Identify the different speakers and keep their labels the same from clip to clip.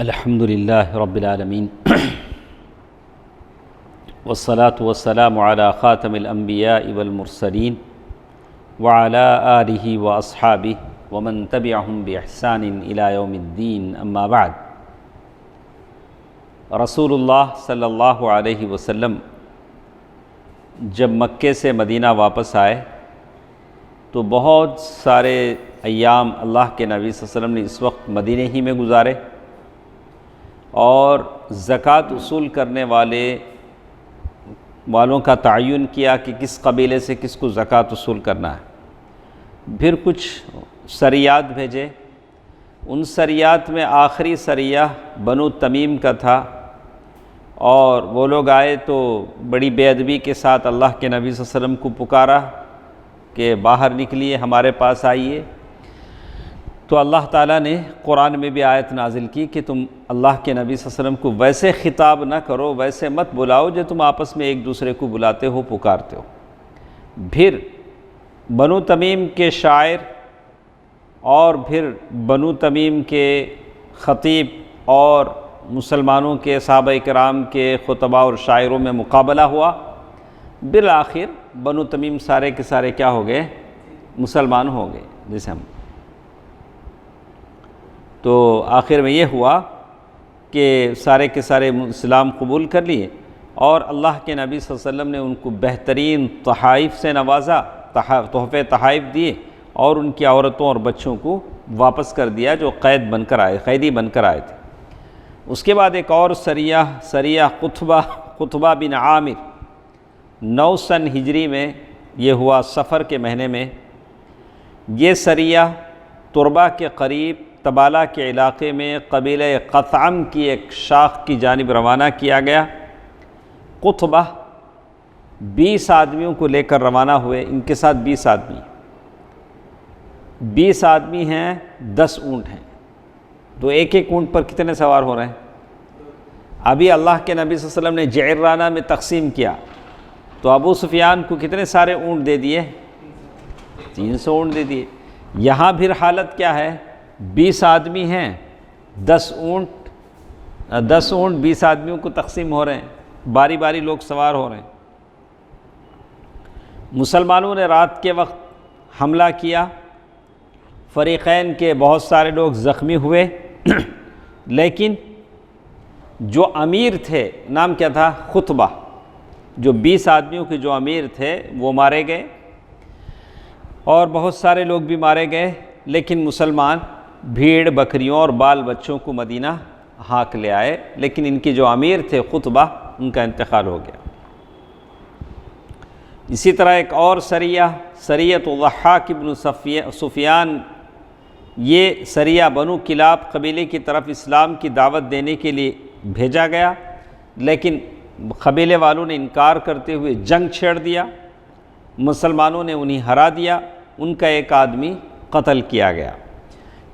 Speaker 1: الحمد للہ رب العالمین والصلاة والسلام علی خاتم الانبیاء والمرسلین وعلی آلہ واصحابہ ومن تبعہم باحسان الی یوم الدین اما بعد۔ رسول اللہ صلی اللہ علیہ وسلم جب مکے سے مدینہ واپس آئے تو بہت سارے ایام اللہ کے نبی صلی اللہ علیہ وسلم نے اس وقت مدینہ ہی میں گزارے اور زکوٰۃ وصول کرنے والوں کا تعین کیا کہ کس قبیلے سے کس کو زکوٰۃ وصول کرنا ہے۔ پھر کچھ سریات بھیجے، ان سریات میں آخری سریہ بنو تمیم کا تھا، اور وہ لوگ آئے تو بڑی بے ادبی کے ساتھ اللہ کے نبی صلی اللہ علیہ وسلم کو پکارا کہ باہر نکلیے، ہمارے پاس آئیے۔ تو اللہ تعالیٰ نے قرآن میں بھی آیت نازل کی کہ تم اللہ کے نبی صلی اللہ علیہ وسلم کو ویسے خطاب نہ کرو، ویسے مت بلاؤ جو تم آپس میں ایک دوسرے کو بلاتے ہو، پکارتے ہو۔ پھر بنو تمیم کے شاعر اور پھر بنو تمیم کے خطیب اور مسلمانوں کے صحابہ کرام کے خطباء اور شاعروں میں مقابلہ ہوا۔ بالآخر بنو تمیم سارے کے سارے کیا ہو گئے؟ مسلمان ہو گئے۔ جیسے ہم تو آخر میں یہ ہوا کہ سارے کے سارے اسلام قبول کر لیے، اور اللہ کے نبی صلی اللہ علیہ وسلم نے ان کو بہترین تحائف سے نوازا، تحفے تحائف دیے، اور ان کی عورتوں اور بچوں کو واپس کر دیا جو قیدی بن کر آئے تھے۔ اس کے بعد ایک اور سریہ قطبہ بن عامر 9 سن ہجری میں یہ ہوا، سفر کے مہینے میں۔ یہ سریہ تربہ کے قریب تبالہ کے علاقے میں قبیلہ قطعم کی ایک شاخ کی جانب روانہ کیا گیا۔ قطبہ 20 آدمیوں کو لے کر روانہ ہوئے، ان کے ساتھ 20 آدمی ہیں، 10 اونٹ ہیں، تو ایک ایک اونٹ پر کتنے سوار ہو رہے ہیں؟ ابھی اللہ کے نبی صلی اللہ علیہ وسلم نے جعرانہ میں تقسیم کیا تو ابو سفیان کو کتنے سارے اونٹ دے دیے؟ 300 اونٹ دے دیے۔ یہاں پھر حالت کیا ہے؟ 20 آدمی ہیں، 10 اونٹ 20 آدمیوں کو تقسیم ہو رہے ہیں، باری باری لوگ سوار ہو رہے ہیں۔ مسلمانوں نے رات کے وقت حملہ کیا، فریقین کے بہت سارے لوگ زخمی ہوئے، لیکن جو امیر تھے، نام کیا تھا؟ قطبہ، جو 20 آدمیوں کے جو امیر تھے وہ مارے گئے، اور بہت سارے لوگ بھی مارے گئے، لیکن مسلمان بھیڑ بکریوں اور بال بچوں کو مدینہ ہاک لے آئے، لیکن ان کے جو امیر تھے قطبہ، ان کا انتقال ہو گیا۔ اسی طرح ایک اور سریۃ الضحاک بن سفیان، یہ سریہ بنو کلاب قبیلے کی طرف اسلام کی دعوت دینے کے لیے بھیجا گیا، لیکن قبیلے والوں نے انکار کرتے ہوئے جنگ چھیڑ دیا، مسلمانوں نے انہیں ہرا دیا، ان کا ایک آدمی قتل کیا گیا۔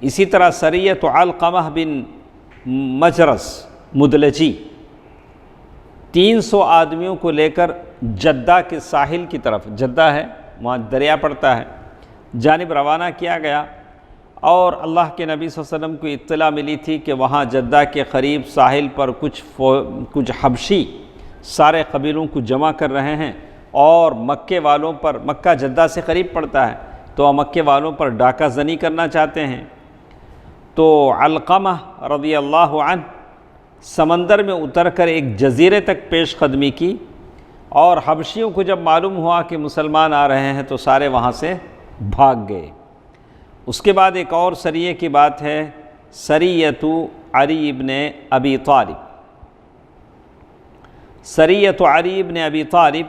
Speaker 1: اسی طرح سریۃ علقمہ بن مجرس مدلجی 300 آدمیوں کو لے کر جدہ کے ساحل کی طرف، جدہ ہے وہاں دریا پڑتا ہے، جانب روانہ کیا گیا، اور اللہ کے نبی صلی اللہ علیہ وسلم کو اطلاع ملی تھی کہ وہاں جدہ کے قریب ساحل پر کچھ حبشی سارے قبیلوں کو جمع کر رہے ہیں، اور مکے والوں پر، مکہ جدہ سے قریب پڑتا ہے، تو مکے والوں پر ڈاکہ زنی کرنا چاہتے ہیں۔ تو علقمہ رضی اللہ عنہ سمندر میں اتر کر ایک جزیرے تک پیش قدمی کی، اور حبشیوں کو جب معلوم ہوا کہ مسلمان آ رہے ہیں تو سارے وہاں سے بھاگ گئے۔ اس کے بعد ایک اور سریے کی بات ہے، سریۃ علی ابن ابی طالب۔ سریۃ علی ابن ابی طالب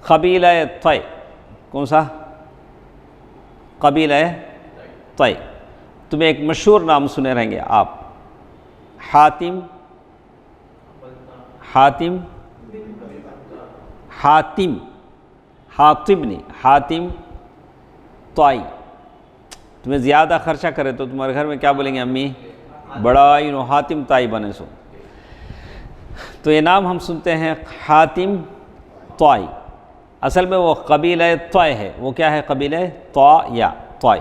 Speaker 1: قبیلہ طی، کون سا قبیلہ طی؟ تمہیں ایک مشہور نام سنے رہیں گے آپ، حاتم طائی۔ تمہیں زیادہ خرچہ کرے تو تمہارے گھر میں کیا بولیں گے؟ امی بڑا حاتم طائی بنے سو۔ تو یہ نام ہم سنتے ہیں حاتم طائی، اصل میں وہ قبیلہ طی ہے۔ وہ کیا ہے؟ قبیلہ طائی۔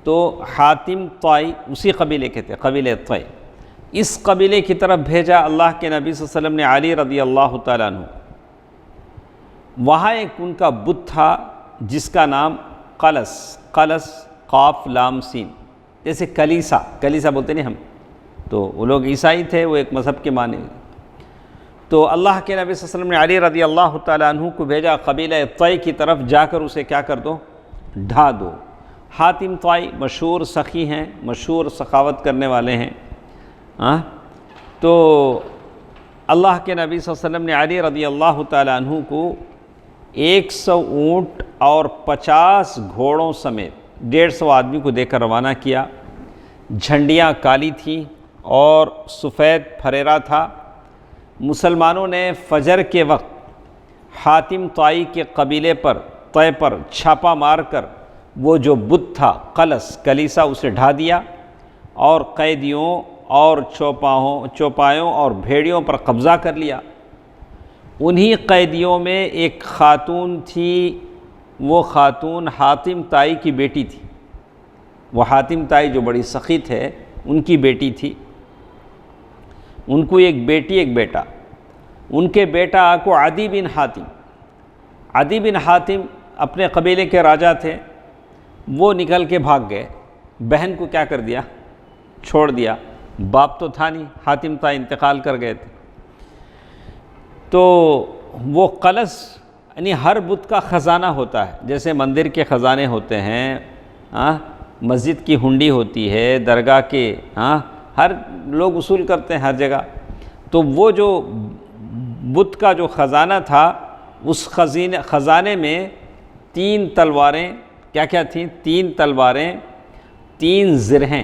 Speaker 1: تو حاتم طائی اسی قبیلے کے تھے، قبیلہ طی۔ اس قبیلے کی طرف بھیجا اللہ کے نبی صلی اللہ علیہ وسلم نے علی رضی اللہ تعالیٰ عنہ۔ وہاں ایک ان کا بت تھا جس کا نام قلس قاف لام سین، جیسے کلیسا بولتے نہیں ہم، تو وہ لوگ عیسائی تھے، وہ ایک مذہب کے معنی۔ تو اللہ کے نبی صلی اللہ علیہ وسلم نے علی رضی اللہ تعالیٰ عنہ کو بھیجا قبیلہ طی کی طرف، جا کر اسے کیا کر دو، ڈھا دو۔ حاتم طائی مشہور سخی ہیں، مشہور سخاوت کرنے والے ہیں۔ تو اللہ کے نبی صلی اللہ علیہ وسلم نے علی رضی اللہ تعالیٰ عنہ کو 100 اونٹ اور 50 گھوڑوں سمیت 150 آدمی کو دے کر روانہ کیا۔ جھنڈیاں کالی تھیں اور سفید پھریرا تھا۔ مسلمانوں نے فجر کے وقت حاتم طائی کے قبیلے پر طے پر چھاپا مار کر وہ جو بت تھا کلیسا اسے ڈھا دیا، اور قیدیوں اور چوپایوں اور بھیڑیوں پر قبضہ کر لیا۔ انہی قیدیوں میں ایک خاتون تھی، وہ خاتون حاتم طائی کی بیٹی تھی۔ وہ حاتم طائی جو بڑی سخی تھے ان کی بیٹی تھی۔ ان کو ایک بیٹی ایک بیٹا، ان کے بیٹا کو عدی بن حاتم اپنے قبیلے کے راجا تھے، وہ نکل کے بھاگ گئے، بہن کو کیا کر دیا، چھوڑ دیا، باپ تو تھا نہیں، حاتم طائی انتقال کر گئے تھے۔ تو وہ قلس یعنی ہر بت کا خزانہ ہوتا ہے، جیسے مندر کے خزانے ہوتے ہیں، مسجد کی ہنڈی ہوتی ہے، درگاہ کے ہر لوگ وصول کرتے ہیں ہر جگہ۔ تو وہ جو بت کا جو خزانہ تھا، اس خزانے میں 3 تلواریں، کیا تھیں، 3 تلواریں، 3 زرہیں۔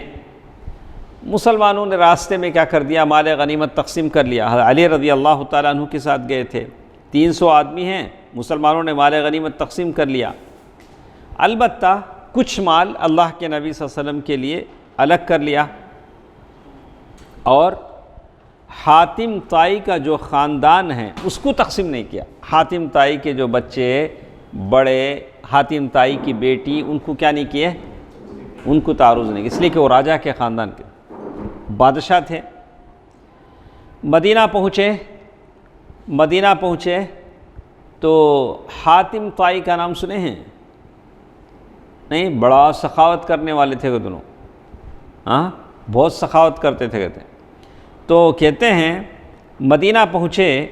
Speaker 1: مسلمانوں نے راستے میں کیا کر دیا، مال غنیمت تقسیم کر لیا۔ علی رضی اللہ تعالیٰ عنہ کے ساتھ گئے تھے، 300 آدمی ہیں، مسلمانوں نے مال غنیمت تقسیم کر لیا۔ البتہ کچھ مال اللہ کے نبی صلی اللہ علیہ وسلم کے لیے الگ کر لیا، اور حاتم طائی کا جو خاندان ہے اس کو تقسیم نہیں کیا۔ حاتم طائی کے جو بچے بڑے، حاتم طائی کی بیٹی، ان کو کیا نہیں کیے، ان کو تعرض نہیں، اس لیے کہ وہ راجہ کے خاندان کے بادشاہ تھے۔ مدینہ پہنچے تو حاتم طائی کا نام سنے ہیں؟ نہیں، بڑا سخاوت کرنے والے تھے وہ دونوں، بہت سخاوت کرتے تھے کہتے ہیں۔ تو کہتے ہیں مدینہ پہنچے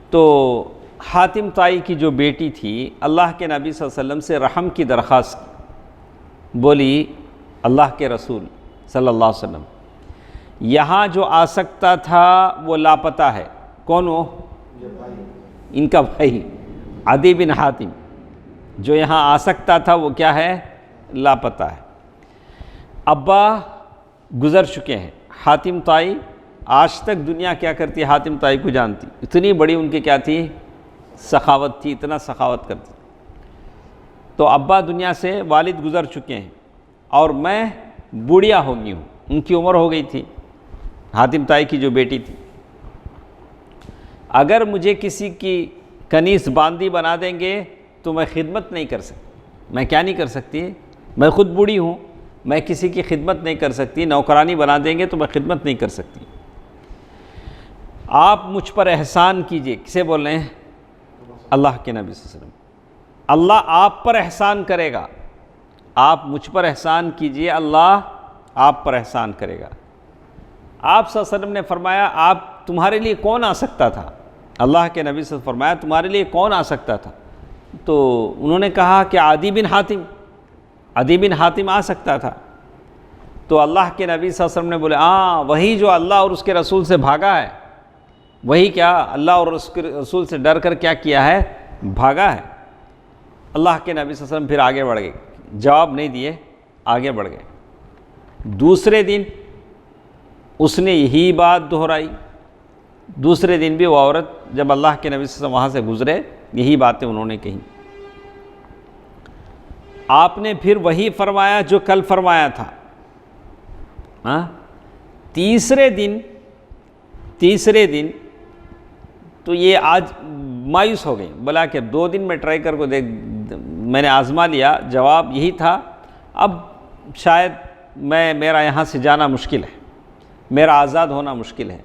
Speaker 1: تو حاتم طائی کی جو بیٹی تھی اللہ کے نبی صلی اللہ علیہ وسلم سے رحم کی درخواست کی، بولی اللہ کے رسول صلی اللہ علیہ وسلم، یہاں جو آ سکتا تھا وہ لاپتہ ہے۔ کون وہ؟ ان کا بھائی عدی بن حاتم، جو یہاں آ سکتا تھا وہ کیا ہے، لاپتہ ہے۔ ابا گزر چکے ہیں۔ حاتم طائی آج تک دنیا کیا کرتی ہے، حاتم طائی کو جانتی، اتنی بڑی ان کی کیا تھی، سخاوت تھی، اتنا سخاوت کرتی۔ تو ابا دنیا سے، والد گزر چکے ہیں، اور میں بوڑھیا ہو گئی ہوں، ان کی عمر ہو گئی تھی، حاتم طائی کی جو بیٹی تھی۔ اگر مجھے کسی کی کنیز باندی بنا دیں گے تو میں خدمت نہیں کر سکتی۔ میں کیا نہیں کر سکتی، میں خود بوڑھی ہوں، میں کسی کی خدمت نہیں کر سکتی، نوکرانی بنا دیں گے تو میں خدمت نہیں کر سکتی۔ آپ مجھ پر احسان کیجئے۔ کسے بول رہے ہیں؟ اللہ کے نبی صلی اللہ علیہ وسلم۔ اللہ آپ پر احسان کرے گا، آپ مجھ پر احسان کیجئے، اللہ آپ پر احسان کرے گا۔ آپ صلی اللہ علیہ وسلم نے فرمایا، آپ تمہارے لیے کون آ سکتا تھا؟ اللہ کے نبی صلی اللہ علیہ وسلم فرمایا، تمہارے لیے کون آ سکتا تھا؟ تو انہوں نے کہا کہ عدی بن حاتم آ سکتا تھا۔ تو اللہ کے نبی صلی اللہ علیہ وسلم نے بولے، وہی جو اللہ اور اس کے رسول سے بھاگا ہے، وہی کیا اللہ اور اس کے رسول سے ڈر کر کیا ہے، بھاگا ہے۔ اللہ کے نبی صلی اللہ علیہ وسلم پھر آگے بڑھ گئے، جواب نہیں دیے، آگے بڑھ گئے۔ دوسرے دن اس نے یہی بات دہرائی، دوسرے دن بھی وہ عورت جب اللہ کے نبی صلی اللہ علیہ وسلم وہاں سے گزرے، یہی باتیں انہوں نے کہیں۔ آپ نے پھر وہی فرمایا جو کل فرمایا تھا۔ تیسرے دن تو یہ آج مایوس ہو گئی، بلا کہ 2 دن میں ٹرائی کر کو میں نے آزما لیا، جواب یہی تھا، اب شاید میرا یہاں سے جانا مشکل ہے۔ میرا آزاد ہونا مشکل ہے۔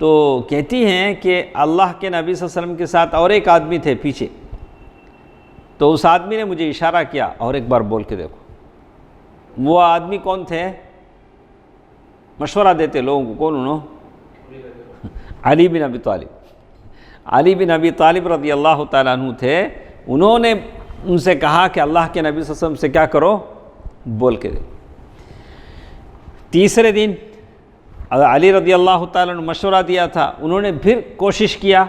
Speaker 1: تو کہتی ہیں کہ اللہ کے نبی صلی اللہ علیہ وسلم کے ساتھ اور ایک آدمی تھے پیچھے، تو اس آدمی نے مجھے اشارہ کیا، اور ایک بار بول کے دیکھو۔ وہ آدمی کون تھے؟ مشورہ دیتے لوگوں کو، کون انہوں؟ علی بن ابی طالب۔ علی بن ابی طالب رضی اللہ تعالیٰ عنہ تھے۔ انہوں نے ان سے کہا کہ اللہ کے نبی صلی اللہ علیہ وسلم سے کیا کرو، بول کے دے۔ تیسرے دن علی رضی اللہ تعالیٰ عنہ مشورہ دیا تھا، انہوں نے پھر کوشش کیا،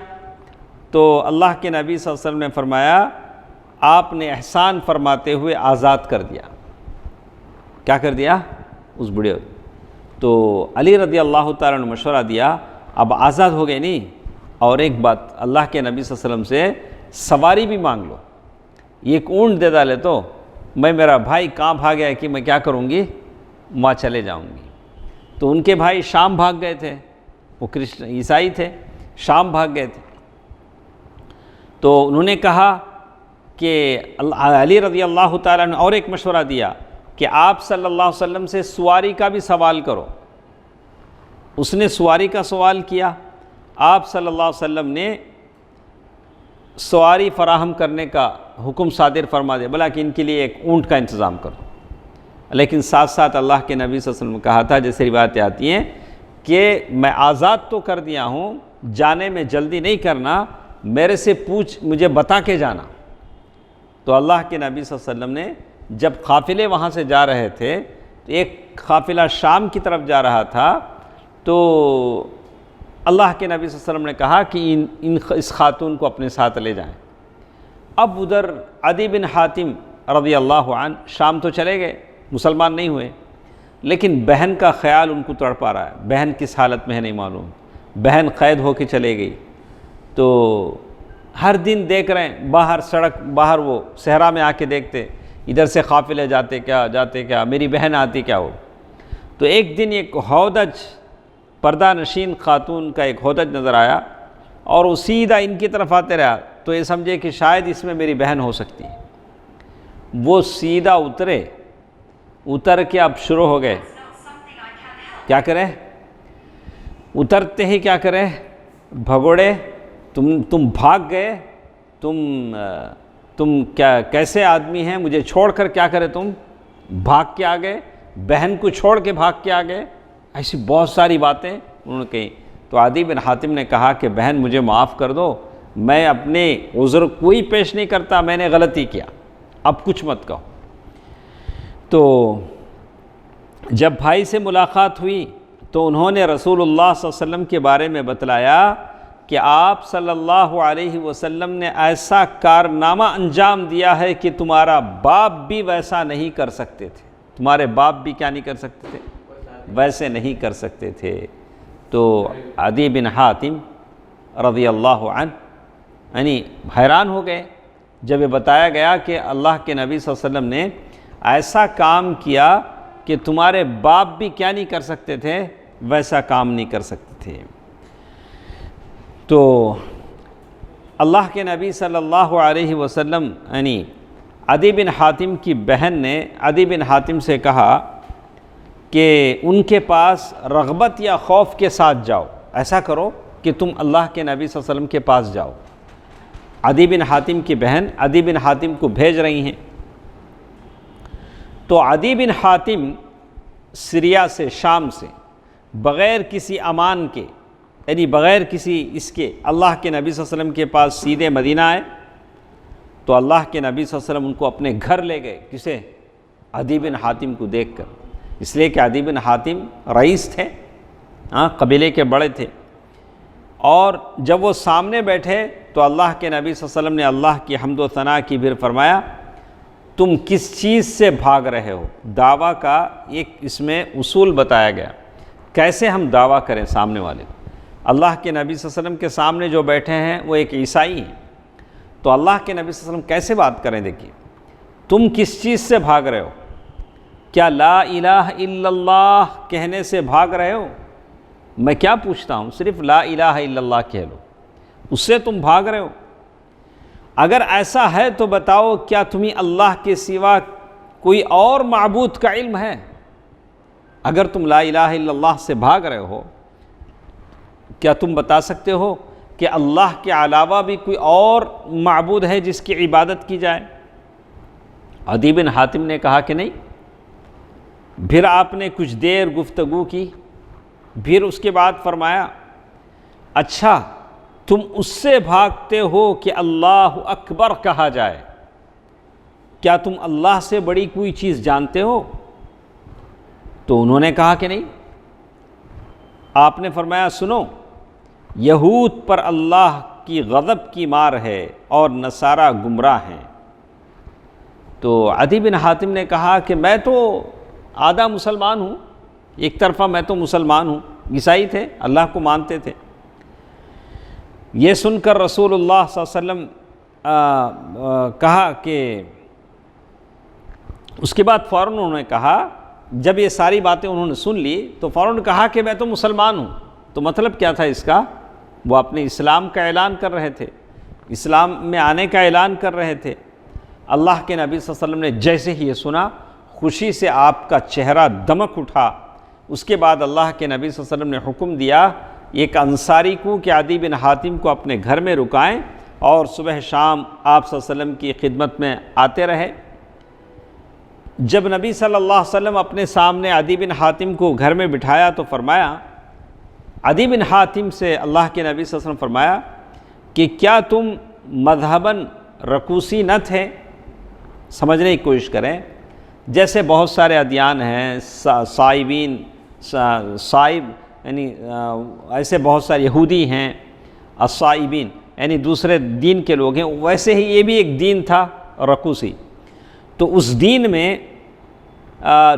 Speaker 1: تو اللہ کے نبی صلی اللہ علیہ وسلم نے فرمایا آپ نے احسان فرماتے ہوئے آزاد کر دیا۔ کیا کر دیا؟ اس بڑے۔ تو علی رضی اللہ تعالیٰ نے مشورہ دیا، اب آزاد ہو گئے نہیں، اور ایک بات، اللہ کے نبی صلی اللہ علیہ وسلم سے سواری بھی مانگ لو، ایک اونٹ دے ڈالے تو میں، میرا بھائی کہاں بھاگ گیا کہ میں کیا کروں گی، وہاں چلے جاؤں گی۔ تو ان کے بھائی شام بھاگ گئے تھے، وہ عیسائی تھے، شام بھاگ گئے تھے۔ تو انہوں نے کہا کہ علی رضی اللہ تعالیٰ نے اور ایک مشورہ دیا کہ آپ صلی اللہ علیہ وسلم سے سواری کا بھی سوال کرو۔ اس نے سواری کا سوال کیا، آپ صلی اللہ علیہ وسلم نے سواری فراہم کرنے کا حکم صادر فرما دیا، بلا کہ ان کے لیے ایک اونٹ کا انتظام کرو۔ لیکن ساتھ ساتھ اللہ کے نبی صلی اللہ علیہ وسلم نے کہا تھا، جیسے روایتیں آتی ہیں کہ میں آزاد تو کر دیا ہوں، جانے میں جلدی نہیں کرنا، میرے سے پوچھ، مجھے بتا کے جانا۔ تو اللہ کے نبی صلی اللہ علیہ وسلم نے جب قافلے وہاں سے جا رہے تھے، تو ایک قافلہ شام کی طرف جا رہا تھا، تو اللہ کے نبی صلی اللہ علیہ وسلم نے کہا کہ اس خاتون کو اپنے ساتھ لے جائیں۔ اب ادھر عدی بن حاتم رضی اللہ عنہ شام تو چلے گئے، مسلمان نہیں ہوئے، لیکن بہن کا خیال ان کو تڑپا رہا ہے، بہن کس حالت میں ہے نہیں معلوم، بہن قید ہو کے چلے گئی۔ تو ہر دن دیکھ رہے ہیں، باہر سڑک، باہر وہ صحرا میں آ کے دیکھتے، ادھر سے قافلے جاتے کیا میری بہن آتی کیا ہو۔ تو ایک دن ایک ہودج، پردہ نشین خاتون کا ایک ہودج نظر آیا، اور وہ سیدھا ان کی طرف آتے رہا، تو یہ سمجھے کہ شاید اس میں میری بہن ہو سکتی ہے۔ وہ سیدھا اتر کے اب شروع ہو گئے، کیا کرے، اترتے ہی کیا کرے، بھگوڑے، تم بھاگ گئے، تم کیا کیسے آدمی ہیں، مجھے چھوڑ کر کیا کرے، تم بھاگ کے آ گئے، بہن کو چھوڑ کے بھاگ کے آ گئے، ایسی بہت ساری باتیں انہوں نے کہیں۔ تو عدی بن حاتم نے کہا کہ بہن مجھے معاف کر دو، میں اپنے عذر کوئی پیش نہیں کرتا، میں نے غلطی کیا، اب کچھ مت کہو۔ تو جب بھائی سے ملاقات ہوئی تو انہوں نے رسول اللہ صلی اللہ علیہ وسلم کے بارے میں بتلایا کہ آپ صلی اللہ علیہ وسلم نے ایسا کارنامہ انجام دیا ہے کہ تمہارا باپ بھی ویسا نہیں کر سکتے تھے، تمہارے باپ بھی کیا نہیں کر سکتے تھے، ویسے نہیں کر سکتے تھے۔ تو عدی بن حاتم رضی اللہ عنہ یعنی حیران ہو گئے جب یہ بتایا گیا کہ اللہ کے نبی صلی اللہ علیہ وسلم نے ایسا کام کیا کہ تمہارے باپ بھی کیا نہیں کر سکتے تھے، ویسا کام نہیں کر سکتے تھے۔ تو اللہ کے نبی صلی اللہ علیہ وسلم یعنی عدی بن حاتم کی بہن نے عدی بن حاتم سے کہا کہ ان کے پاس رغبت یا خوف کے ساتھ جاؤ، ایسا کرو کہ تم اللہ کے نبی صلی اللہ علیہ وسلم کے پاس جاؤ۔ عدی بن حاتم کی بہن عدی بن حاتم کو بھیج رہی ہیں۔ تو عدی بن حاتم سریا سے، شام سے، بغیر کسی امان کے، یعنی بغیر کسی اس کے، اللہ کے نبی صلی اللہ علیہ وسلم کے پاس سیدھے مدینہ آئے۔ تو اللہ کے نبی صلی اللہ علیہ وسلم ان کو اپنے گھر لے گئے، کسے؟ عدی بن حاتم کو دیکھ کر، اس لیے کہ عدی بن حاتم رئیس تھے، قبیلے کے بڑے تھے۔ اور جب وہ سامنے بیٹھے تو اللہ کے نبی صلی اللہ علیہ وسلم نے اللہ کی حمد و ثنا کی، پھر فرمایا تم کس چیز سے بھاگ رہے ہو؟ دعویٰ کا ایک اس میں اصول بتایا گیا، کیسے ہم دعویٰ کریں سامنے والے۔ اللہ کے نبی صلی اللہ علیہ وسلم کے سامنے جو بیٹھے ہیں وہ ایک عیسائی ہیں، تو اللہ کے نبی صلی اللہ علیہ وسلم کیسے بات کریں؟ دیکھیے، تم کس چیز سے بھاگ رہے ہو؟ کیا لا الہ الا اللہ کہنے سے بھاگ رہے ہو؟ میں کیا پوچھتا ہوں، صرف لا الہ الا اللہ کہہ لو، اس سے تم بھاگ رہے ہو؟ اگر ایسا ہے تو بتاؤ، کیا تمہیں اللہ کے سوا کوئی اور معبود کا علم ہے؟ اگر تم لا الہ الا اللہ سے بھاگ رہے ہو، کیا تم بتا سکتے ہو کہ اللہ کے علاوہ بھی کوئی اور معبود ہے جس کی عبادت کی جائے؟ عدی بن حاتم نے کہا کہ نہیں۔ پھر آپ نے کچھ دیر گفتگو کی، پھر اس کے بعد فرمایا اچھا تم اس سے بھاگتے ہو کہ اللہ اکبر کہا جائے، کیا تم اللہ سے بڑی کوئی چیز جانتے ہو؟ تو انہوں نے کہا کہ نہیں۔ آپ نے فرمایا سنو، یہود پر اللہ کی غضب کی مار ہے اور نصارہ گمراہ ہیں۔ تو عدی بن حاتم نے کہا کہ میں تو آدھا مسلمان ہوں، ایک طرفہ میں تو مسلمان ہوں، عیسائی تھے، اللہ کو مانتے تھے۔ یہ سن کر رسول اللہ صلی اللہ علیہ وسلم کہا کہ اس کے بعد فوراً انہوں نے کہا، جب یہ ساری باتیں انہوں نے سن لی تو فوراً کہا کہ میں تو مسلمان ہوں۔ تو مطلب کیا تھا اس کا؟ وہ اپنے اسلام کا اعلان کر رہے تھے، اسلام میں آنے کا اعلان کر رہے تھے۔ اللہ کے نبی صلی اللہ علیہ وسلم نے جیسے ہی یہ سنا، خوشی سے آپ کا چہرہ دمک اٹھا۔ اس کے بعد اللہ کے نبی صلی اللہ علیہ وسلم نے حکم دیا ایک انصاری کو کہ عدی بن حاتم کو اپنے گھر میں رکائیں اور صبح شام آپ صلی اللہ علیہ وسلم کی خدمت میں آتے رہے۔ جب نبی صلی اللہ علیہ وسلم اپنے سامنے عدی بن حاتم کو گھر میں بٹھایا تو فرمایا، عدی بن حاتم سے اللہ کے نبی صلی اللہ علیہ وسلم فرمایا کہ کیا تم مذہباً رکوسی نہ تھے؟ سمجھنے کی کوشش کریں، جیسے بہت سارے ادیان ہیں، سائبین، سائب یعنی ایسے بہت سارے یہودی ہیں، السائبین یعنی دوسرے دین کے لوگ ہیں، ویسے ہی یہ بھی ایک دین تھا رکوسی۔ تو اس دین میں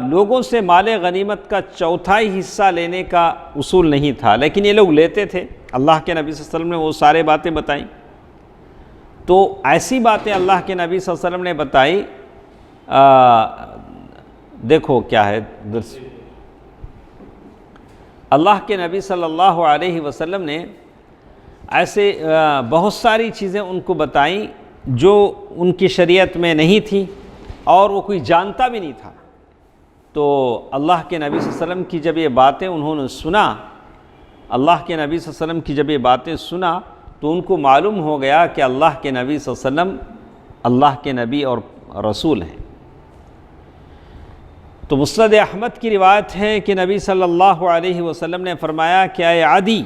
Speaker 1: لوگوں سے مال غنیمت کا چوتھائی حصہ لینے کا اصول نہیں تھا، لیکن یہ لوگ لیتے تھے۔ اللہ کے نبی صلی اللہ علیہ وسلم نے وہ سارے باتیں بتائیں۔ تو ایسی باتیں اللہ کے نبی صلی اللہ علیہ وسلم نے بتائی۔ دیکھو کیا ہے درس، اللہ کے نبی صلی اللہ علیہ وسلم نے ایسے بہت ساری چیزیں ان کو بتائیں جو ان کی شریعت میں نہیں تھی اور وہ کوئی جانتا بھی نہیں تھا۔ تو اللہ کے نبی صلی اللہ علیہ وسلم کی جب یہ باتیں انہوں نے سنا، اللہ کے نبی صلی اللہ علیہ وسلم کی جب یہ باتیں سنا تو ان کو معلوم ہو گیا کہ اللہ کے نبی صلی اللہ علیہ وسلم اللہ کے نبی اور رسول ہیں۔ تو مسند احمد کی روایت ہے کہ نبی صلی اللہ علیہ وسلم نے فرمایا کہ اے عدی،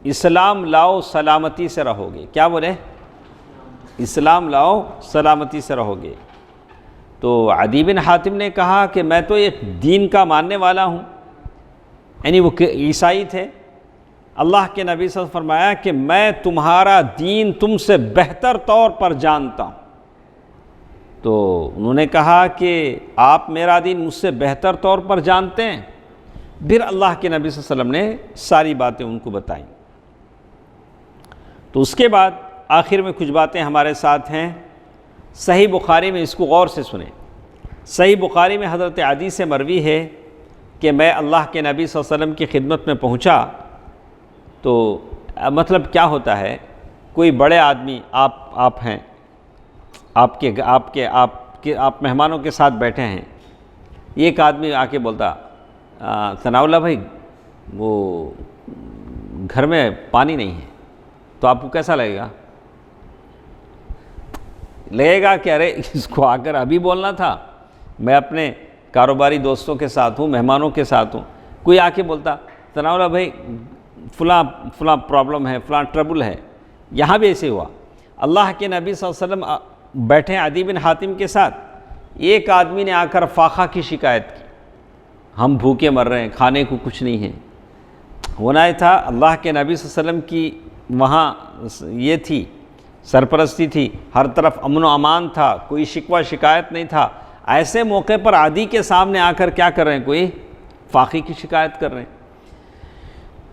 Speaker 1: اسلام لاؤ سلامتی سے رہو گے۔ کیا بولے؟ اسلام لاؤ سلامتی سے رہو گے۔ تو عدی بن حاتم نے کہا کہ میں تو ایک دین کا ماننے والا ہوں، یعنی وہ عیسائی تھے۔ اللہ کے نبی صلی اللہ علیہ وسلم نے فرمایا کہ میں تمہارا دین تم سے بہتر طور پر جانتا ہوں۔ تو انہوں نے کہا کہ آپ میرا دین مجھ سے بہتر طور پر جانتے ہیں؟ پھر اللہ کے نبی صلی اللہ علیہ وسلم نے ساری باتیں ان کو بتائیں۔ تو اس کے بعد آخر میں کچھ باتیں ہمارے ساتھ ہیں صحیح بخاری میں، اس کو غور سے سنیں۔ صحیح بخاری میں حضرت عدی سے مروی ہے کہ میں اللہ کے نبی صلی اللہ علیہ وسلم کی خدمت میں پہنچا تو مطلب کیا ہوتا ہے، کوئی بڑے آدمی آپ ہیں، آپ مہمانوں کے ساتھ بیٹھے ہیں، ایک آدمی آ کے بولتا ثناء اللہ بھائی وہ گھر میں پانی نہیں ہے، تو آپ کو کیسا لگے گا؟ لگے گا کہ ارے اس کو آ کر ابھی بولنا تھا، میں اپنے کاروباری دوستوں کے ساتھ ہوں، مہمانوں کے ساتھ ہوں۔ کوئی آ کے بولتا ثناء اللہ بھائی فلاں پرابلم ہے، فلاں ٹربل ہے۔ یہاں بھی ایسے ہوا، اللہ کے نبی صلی اللہ علیہ وسلم بیٹھے عدی بن حاتم کے ساتھ، ایک آدمی نے آ کر فاقہ کی شکایت کی، ہم بھوکے مر رہے ہیں، کھانے کو کچھ نہیں ہے۔ ہونا یہ تھا اللہ کے نبی صلی اللہ علیہ وسلم کی وہاں یہ تھی سرپرستی تھی، ہر طرف امن و امان تھا، کوئی شکوہ شکایت نہیں تھا۔ ایسے موقع پر عدی کے سامنے آ کر کیا کر رہے ہیں؟ کوئی فاقے کی شکایت کر رہے ہیں۔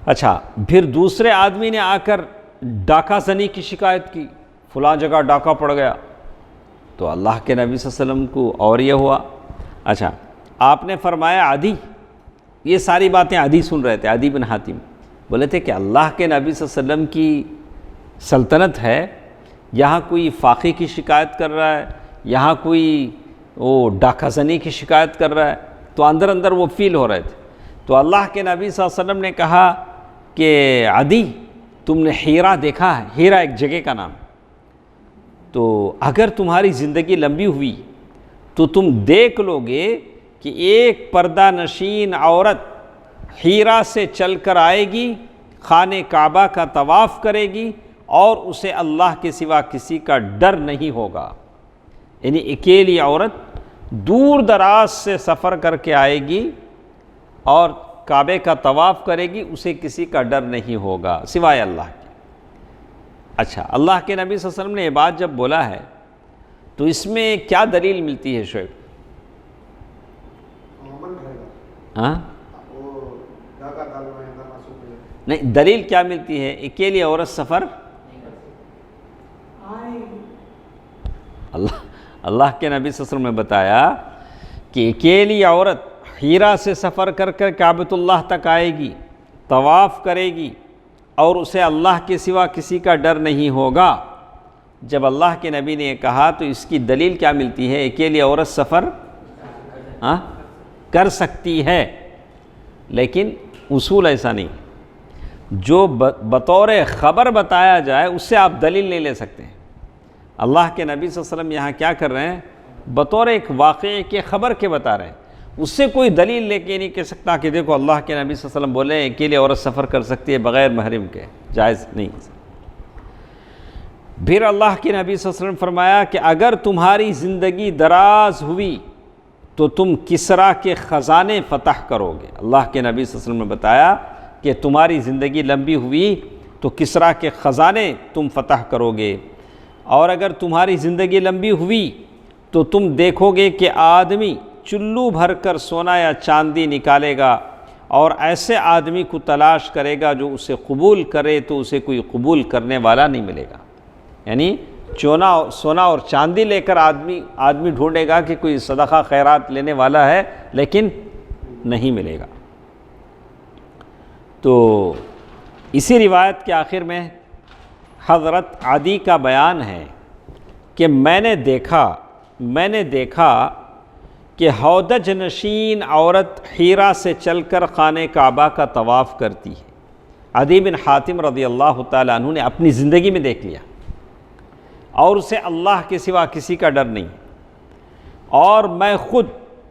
Speaker 1: اچھا، پھر دوسرے آدمی نے آ کر ڈاکہ زنی کی شکایت کی، فلاں جگہ ڈاکہ پڑ گیا۔ تو اللہ کے نبی صلی اللہ علیہ وسلم کو اور یہ ہوا۔ اچھا، آپ نے فرمایا عدی، یہ ساری باتیں عدی سن رہے تھے، عدی بن حاتم بولے تھے کہ اللہ کے نبی صلی اللہ علیہ وسلم کی سلطنت ہے، یہاں کوئی فاقے کی شکایت کر رہا ہے، یہاں کوئی ڈاکہ زنی کی شکایت کر رہا ہے۔ تو اندر اندر وہ فیل ہو رہے تھے. تو اللہ کے نبی صلی اللہ علیہ وسلم نے کہا کہ عدی تم نے ہیرا دیکھا ہے؟ ہیرا ایک جگہ کا نام. تو اگر تمہاری زندگی لمبی ہوئی تو تم دیکھ لو گے کہ ایک پردہ نشین عورت ہیرا سے چل کر آئے گی، خانہ کعبہ کا طواف کرے گی، اور اسے اللہ کے سوا کسی کا ڈر نہیں ہوگا. یعنی اکیلی عورت دور دراز سے سفر کر کے آئے گی اور کعبے کا طواف کرے گی، اسے کسی کا ڈر نہیں ہوگا سوائے اللہ کے. اچھا، اللہ کے نبی صلی اللہ علیہ وسلم نے یہ بات جب بولا ہے تو اس میں کیا دلیل ملتی ہے شعیب؟ ہاں نہیں، دلیل کیا ملتی ہے؟ اکیلی عورت سفر اللہ کے نبی صلی اللہ علیہ وسلم نے بتایا کہ اکیلی عورت ہیرا سے سفر کر کر کعبۃ اللہ تک آئے گی، طواف کرے گی، اور اسے اللہ کے سوا کسی کا ڈر نہیں ہوگا. جب اللہ کے نبی نے یہ کہا تو اس کی دلیل کیا ملتی ہے؟ اکیلی عورت سفر کر سکتی ہے، لیکن اصول ایسا نہیں. جو بطور خبر بتایا جائے اس سے آپ دلیل نہیں لے سکتے. اللہ کے نبی صلی اللہ علیہ وسلم یہاں کیا کر رہے ہیں؟ بطور ایک واقعے کے خبر کے بتا رہے ہیں. اس سے کوئی دلیل لے کے نہیں کہہ سکتا کہ دیکھو اللہ کے نبی صلی اللہ علیہ وسلم بولے اکیلے عورت سفر کر سکتی ہے بغیر محرم کے، جائز نہیں. پھر اللہ کے نبی صلی اللہ علیہ وسلم فرمایا کہ اگر تمہاری زندگی دراز ہوئی تو تم کسریٰ کے خزانے فتح کرو گے. اللہ کے نبی صلی اللہ علیہ وسلم نے بتایا کہ تمہاری زندگی لمبی ہوئی تو کسریٰ کے خزانے تم فتح کرو گے. اور اگر تمہاری زندگی لمبی ہوئی تو تم دیکھو گے کہ آدمی چلو بھر کر سونا یا چاندی نکالے گا، اور ایسے آدمی کو تلاش کرے گا جو اسے قبول کرے تو اسے کوئی قبول کرنے والا نہیں ملے گا. یعنی سونا اور چاندی لے کر آدمی ڈھونڈے گا کہ کوئی صدقہ خیرات لینے والا ہے، لیکن نہیں ملے گا. تو اسی روایت کے آخر میں حضرت عدی کا بیان ہے کہ میں نے دیکھا کہ ہودج نشین عورت ہیرا سے چل کر خانہ کعبہ کا طواف کرتی ہے. عدی بن حاتم رضی اللہ تعالیٰ عنہ نے اپنی زندگی میں دیکھ لیا، اور اسے اللہ کے سوا کسی کا ڈر نہیں. اور میں خود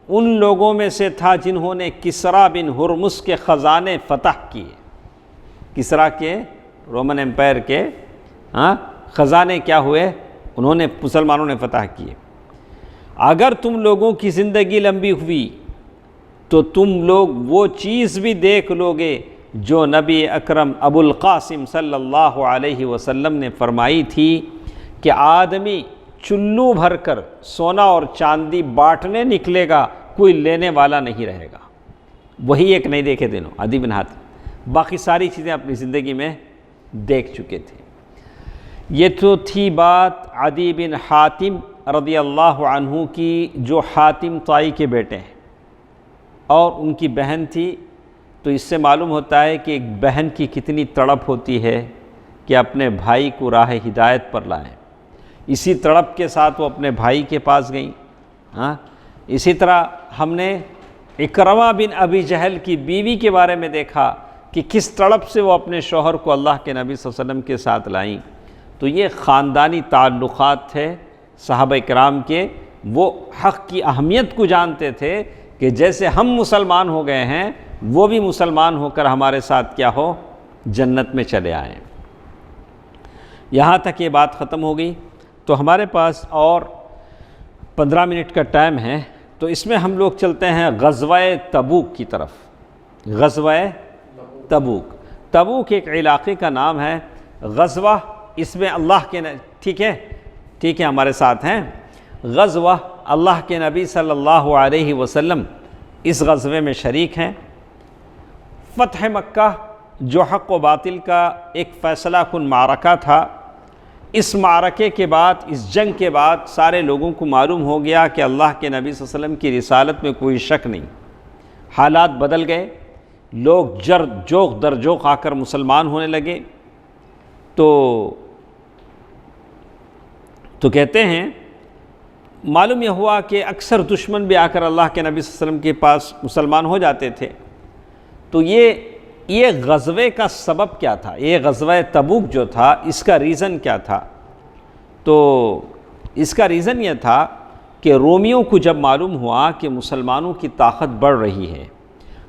Speaker 1: ان لوگوں میں سے تھا جنہوں نے کسریٰ بن ہرمز کے خزانے فتح کیے. کسریٰ کے رومن امپائر کے خزانے کیا ہوئے؟ انہوں نے مسلمانوں نے فتح کیے. اگر تم لوگوں کی زندگی لمبی ہوئی تو تم لوگ وہ چیز بھی دیکھ لو گے جو نبی اکرم ابو القاسم صلی اللہ علیہ وسلم نے فرمائی تھی کہ آدمی چلو بھر کر سونا اور چاندی بانٹنے نکلے گا، کوئی لینے والا نہیں رہے گا. وہی ایک نہیں دیکھے دنوں عدی بن حاتم، باقی ساری چیزیں اپنی زندگی میں دیکھ چکے تھے. یہ تو تھی بات عدی بن حاتم رضی اللہ عنہ کی، جو حاتم طائی کے بیٹے ہیں اور ان کی بہن تھی. تو اس سے معلوم ہوتا ہے کہ ایک بہن کی کتنی تڑپ ہوتی ہے کہ اپنے بھائی کو راہ ہدایت پر لائیں. اسی تڑپ کے ساتھ وہ اپنے بھائی کے پاس گئیں. اسی طرح ہم نے اکرمہ بن ابی جہل کی بیوی کے بارے میں دیکھا کہ کس تڑپ سے وہ اپنے شوہر کو اللہ کے نبی صلی اللہ علیہ وسلم کے ساتھ لائیں. تو یہ خاندانی تعلقات تھے صحابہ کرام کے. وہ حق کی اہمیت کو جانتے تھے کہ جیسے ہم مسلمان ہو گئے ہیں وہ بھی مسلمان ہو کر ہمارے ساتھ کیا ہو، جنت میں چلے آئیں. یہاں تک یہ بات ختم ہو گئی. تو ہمارے پاس اور 15 منٹ کا ٹائم ہے، تو اس میں ہم لوگ چلتے ہیں غزوہ تبوک کی طرف. غزوہ تبوک، تبوک ایک علاقے کا نام ہے. غزوہ اس میں اللہ کے ٹھیک ہے ہمارے ساتھ ہیں. غزوہ اللہ کے نبی صلی اللہ علیہ وسلم اس غزوے میں شریک ہیں. فتح مکہ جو حق و باطل کا ایک فیصلہ کن معرکہ تھا، اس معرکے کے بعد، اس جنگ کے بعد سارے لوگوں کو معلوم ہو گیا کہ اللہ کے نبی صلی اللہ علیہ وسلم کی رسالت میں کوئی شک نہیں. حالات بدل گئے، لوگ جوق در جوق آ کر مسلمان ہونے لگے. تو کہتے ہیں معلوم یہ ہوا کہ اکثر دشمن بھی آ کر اللہ کے نبی صلی اللہ علیہ وسلم کے پاس مسلمان ہو جاتے تھے. تو یہ غزوے کا سبب کیا تھا؟ یہ غزوہ تبوک جو تھا اس کا ریزن کیا تھا؟ تو اس کا ریزن یہ تھا کہ رومیوں کو جب معلوم ہوا کہ مسلمانوں کی طاقت بڑھ رہی ہے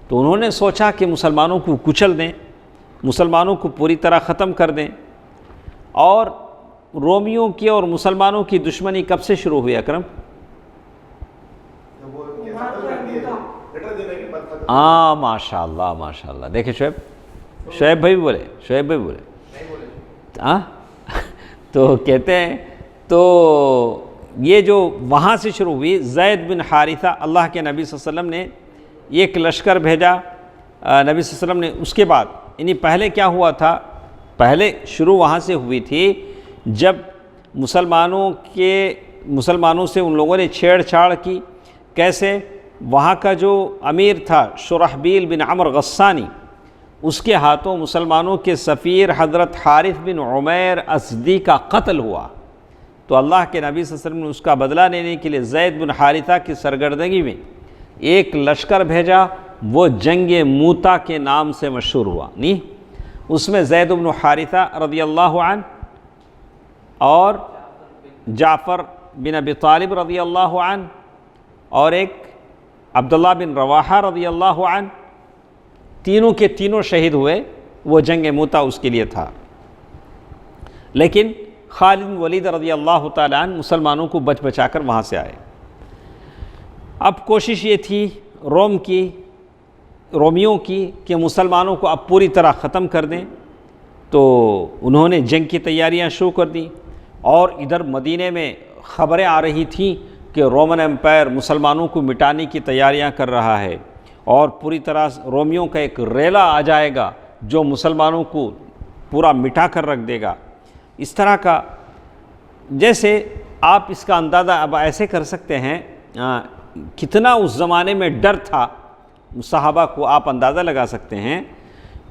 Speaker 1: تو انہوں نے سوچا کہ مسلمانوں کو کچل دیں، مسلمانوں کو پوری طرح ختم کر دیں. اور رومیوں کی اور مسلمانوں کی دشمنی کب سے شروع ہوئی اکرم؟ ماشاء اللہ ماشاء اللہ. دیکھیں شعیب بھائی بولے تو کہتے ہیں تو یہ جو وہاں سے شروع ہوئی. زید بن حارثہ اللہ کے نبی صلی اللہ علیہ وسلم نے ایک لشکر بھیجا نبی صلی اللہ علیہ وسلم نے. اس کے بعد یعنی پہلے کیا ہوا تھا؟ پہلے شروع وہاں سے ہوئی تھی جب مسلمانوں سے ان لوگوں نے چھیڑ چھاڑ کی. کیسے؟ وہاں کا جو امیر تھا شرحبیل بن عمر غسانی، اس کے ہاتھوں مسلمانوں کے سفیر حضرت حارث بن عمیر ازدی کا قتل ہوا. تو اللہ کے نبی صلی اللہ علیہ وسلم نے اس کا بدلہ لینے کے لیے زید بن حارثہ کی سرگردگی میں ایک لشکر بھیجا. وہ جنگ موتا کے نام سے مشہور ہوا. اس میں زید بن حارثہ رضی اللہ عنہ اور جعفر بن ابی طالب رضی اللہ عنہ اور ایک عبداللہ بن رواحہ رضی اللہ عنہ، تینوں کے تینوں شہید ہوئے. وہ جنگ موتا اس کے لیے تھا. لیکن خالد بن ولید رضی اللہ تعالیٰ عنہ مسلمانوں کو بچا کر وہاں سے آئے. اب کوشش یہ تھی رومیوں کی کہ مسلمانوں کو اب پوری طرح ختم کر دیں. تو انہوں نے جنگ کی تیاریاں شروع کر دیں. اور ادھر مدینے میں خبریں آ رہی تھیں کہ رومن امپائر مسلمانوں کو مٹانے کی تیاریاں کر رہا ہے اور پوری طرح رومیوں کا ایک ریلا آ جائے گا جو مسلمانوں کو پورا مٹا کر رکھ دے گا. اس طرح کا جیسے آپ اس کا اندازہ اب ایسے کر سکتے ہیں کتنا اس زمانے میں ڈر تھا صحابہ کو. آپ اندازہ لگا سکتے ہیں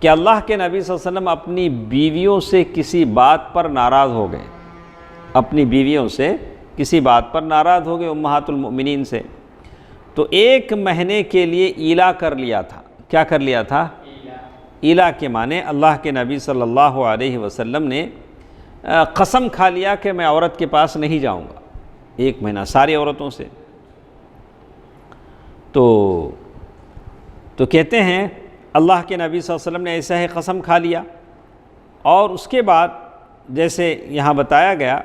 Speaker 1: کہ اللہ کے نبی صلی اللہ علیہ وسلم اپنی بیویوں سے کسی بات پر ناراض ہو گئے. اپنی بیویوں سے کسی بات پر ناراض ہو گئے امہات المؤمنین سے. تو 1 مہینے کے لیے ایلا کر لیا تھا. کیا کر لیا تھا؟ ایلا کے معنی اللہ کے نبی صلی اللہ علیہ وسلم نے قسم کھا لیا کہ میں عورت کے پاس نہیں جاؤں گا 1 مہینہ ساری عورتوں سے. تو کہتے ہیں اللہ کے نبی صلی اللہ علیہ وسلم نے ایسا ہی قسم کھا لیا. اور اس کے بعد جیسے یہاں بتایا گیا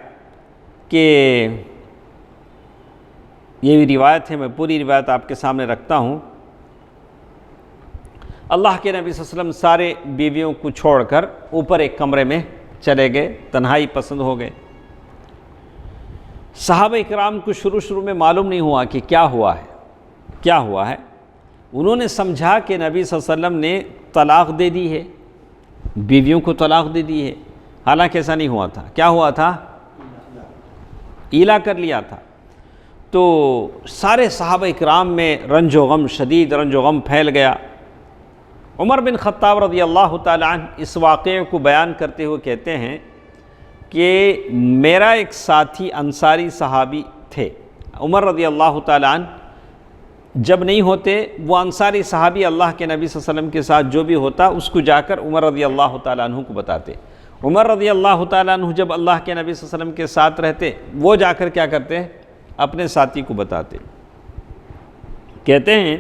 Speaker 1: کہ یہ بھی روایت ہے، میں پوری روایت آپ کے سامنے رکھتا ہوں. اللہ کے نبی صلی اللہ علیہ وسلم سارے بیویوں کو چھوڑ کر اوپر ایک کمرے میں چلے گئے. تنہائی پسند ہو گئے. صحابہ اکرام کو شروع میں معلوم نہیں ہوا کہ کیا ہوا ہے. انہوں نے سمجھا کہ نبی صلی اللہ علیہ وسلم نے طلاق دے دی ہے، بیویوں کو طلاق دے دی ہے. حالانکہ ایسا نہیں ہوا تھا. کیا ہوا تھا؟ ایلا کر لیا تھا. تو سارے صحابہ اکرام میں شدید رنج و غم پھیل گیا. عمر بن خطاب رضی اللہ تعالیٰ عنہ اس واقعے کو بیان کرتے ہوئے کہتے ہیں کہ میرا ایک ساتھی انصاری صحابی تھے. عمر رضی اللہ تعالیٰ عنہ جب نہیں ہوتے وہ انصاری صحابی اللہ کے نبی صلی اللہ علیہ وسلم کے ساتھ جو بھی ہوتا اس کو جا کر عمر رضی اللہ تعالیٰ عنہ کو بتاتے. عمر رضی اللہ تعالیٰ عنہ جب اللہ کے نبی صلی اللہ علیہ وسلم کے ساتھ رہتے وہ جا کر کیا کرتے؟ اپنے ساتھی کو بتاتے. کہتے ہیں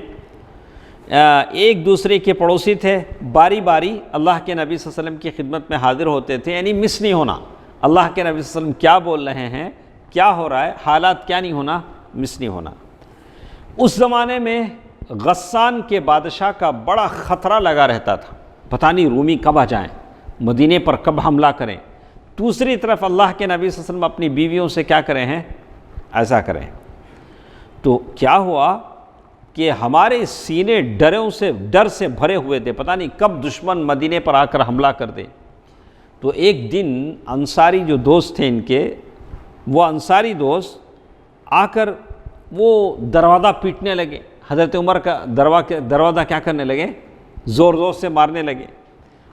Speaker 1: ایک دوسرے کے پڑوسی تھے، باری باری اللہ کے نبی صلی اللہ علیہ وسلم کی خدمت میں حاضر ہوتے تھے. یعنی مس نہیں ہونا، اللہ کے نبی صلی اللہ علیہ وسلم کیا بول رہے ہیں، کیا ہو رہا ہے، حالات کیا نہیں ہونا، مس نہیں ہونا. اس زمانے میں غسان کے بادشاہ کا بڑا خطرہ لگا رہتا تھا. پتہ نہیں رومی کب آ جائیں، مدینے پر کب حملہ کریں. دوسری طرف اللہ کے نبی صلی اللہ علیہ وسلم اپنی بیویوں سے کیا کرے ہیں، ایسا کریں. تو کیا ہوا کہ ہمارے سینے ڈر سے بھرے ہوئے تھے، پتہ نہیں کب دشمن مدینے پر آ کر حملہ کر دے. تو ایک دن انصاری جو دوست تھے ان کے، وہ انصاری دوست آ کر وہ دروازہ پیٹنے لگے. حضرت عمر کا دروازہ کیا کرنے لگے، زور سے مارنے لگے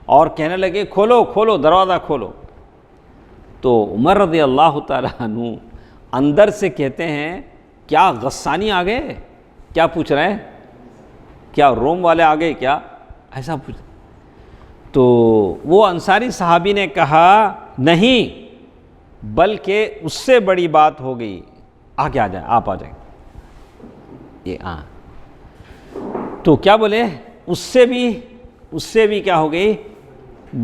Speaker 1: اور کہنے لگے کھولو دروازہ کھولو. تو عمر رضی اللہ تعالیٰ عنہ اندر سے کہتے ہیں کیا غسانی آ گئے؟ کیا پوچھ رہے ہیں؟ کیا روم والے آ گئے کیا؟ ایسا پوچھ. تو وہ انصاری صحابی نے کہا نہیں، بلکہ اس سے بڑی بات ہو گئی. آگے آ جائیں، آپ آ جائیں. یہ تو کیا بولے؟ اس سے بھی کیا ہو گئی؟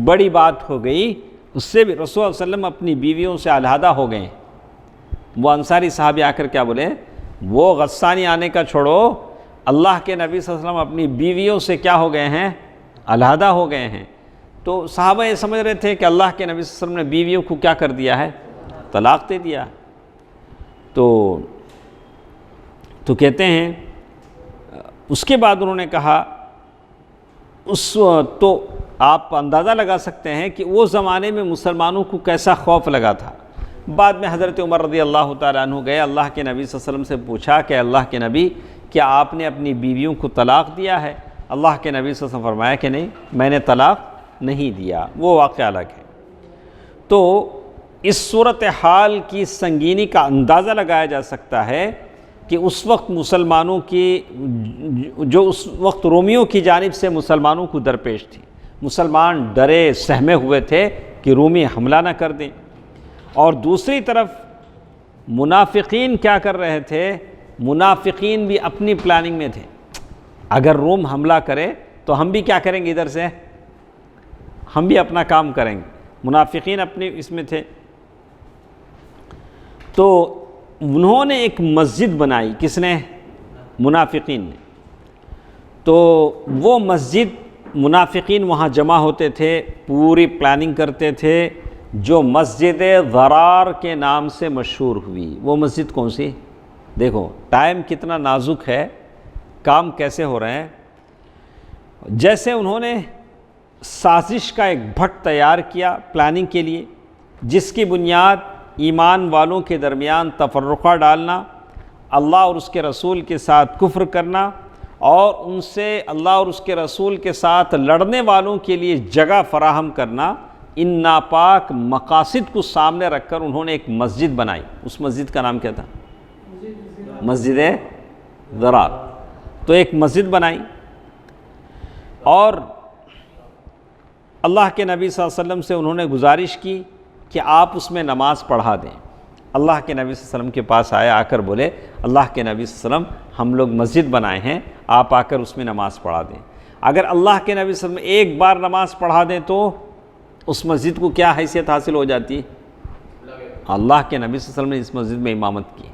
Speaker 1: بڑی بات ہو گئی. اس سے بھی رسول صلی اللہ علیہ وسلم اپنی بیویوں سے علیحدہ ہو گئے. وہ انصاری صحابی آ کر کیا بولے؟ وہ غسانی آنے کا چھوڑو، اللہ کے نبی صلی اللہ علیہ وسلم اپنی بیویوں سے کیا ہو گئے ہیں؟ علیحدہ ہو گئے ہیں. تو صحابہ یہ سمجھ رہے تھے کہ اللہ کے نبی صلی اللہ علیہ وسلم نے بیویوں کو کیا کر دیا ہے؟ طلاق دے دیا. تو کہتے ہیں اس کے بعد انہوں نے کہا تو آپ اندازہ لگا سکتے ہیں کہ وہ زمانے میں مسلمانوں کو کیسا خوف لگا تھا. بعد میں حضرت عمر رضی اللہ تعالیٰ عنہ گئے، اللہ کے نبی صلی اللہ علیہ وسلم سے پوچھا کہ اللہ کے نبی کیا آپ نے اپنی بیویوں کو طلاق دیا ہے؟ اللہ کے نبی صلی اللہ علیہ وسلم فرمایا کہ نہیں، میں نے طلاق نہیں دیا. وہ واقعہ الگ ہے. تو اس صورتحال کی سنگینی کا اندازہ لگایا جا سکتا ہے کہ اس وقت مسلمانوں کی جو اس وقت رومیوں کی جانب سے مسلمانوں کو درپیش تھی. مسلمان ڈرے سہمے ہوئے تھے کہ رومی حملہ نہ کر دیں، اور دوسری طرف منافقین کیا کر رہے تھے؟ منافقین بھی اپنی پلاننگ میں تھے. اگر روم حملہ کرے تو ہم بھی کیا کریں گے؟ ادھر سے ہم بھی اپنا کام کریں گے. منافقین اپنے اس میں تھے. تو انہوں نے ایک مسجد بنائی. کس نے؟ منافقین نے. تو وہ مسجد منافقین وہاں جمع ہوتے تھے، پوری پلاننگ کرتے تھے، جو مسجد ضرار کے نام سے مشہور ہوئی. وہ مسجد کون سی؟ دیکھو ٹائم کتنا نازک ہے، کام کیسے ہو رہے ہیں. جیسے انہوں نے سازش کا ایک بھٹ تیار کیا پلاننگ کے لیے، جس کی بنیاد ایمان والوں کے درمیان تفرقہ ڈالنا، اللہ اور اس کے رسول کے ساتھ کفر کرنا، اور ان سے اللہ اور اس کے رسول کے ساتھ لڑنے والوں کے لیے جگہ فراہم کرنا. ان ناپاک مقاصد کو سامنے رکھ کر انہوں نے ایک مسجد بنائی. اس مسجد کا نام کیا تھا؟ مسجد ضرار. تو ایک مسجد بنائی، اور اللہ کے نبی صلی اللہ علیہ وسلم سے انہوں نے گزارش کی کہ آپ اس میں نماز پڑھا دیں. اللہ کے نبی صلی اللہ علیہ وسلم کے پاس آئے، آ کر بولے اللہ کے نبی صلی اللہ علیہ وسلم ہم لوگ مسجد بنائے ہیں، آپ آ کر اس میں نماز پڑھا دیں. اگر اللہ کے نبی صلی اللہ علیہ وسلم ایک بار نماز پڑھا دیں تو اس مسجد کو کیا حیثیت حاصل ہو جاتی؟ اللہ کے نبی صلی اللہ علیہ وسلم نے اس مسجد میں امامت کی.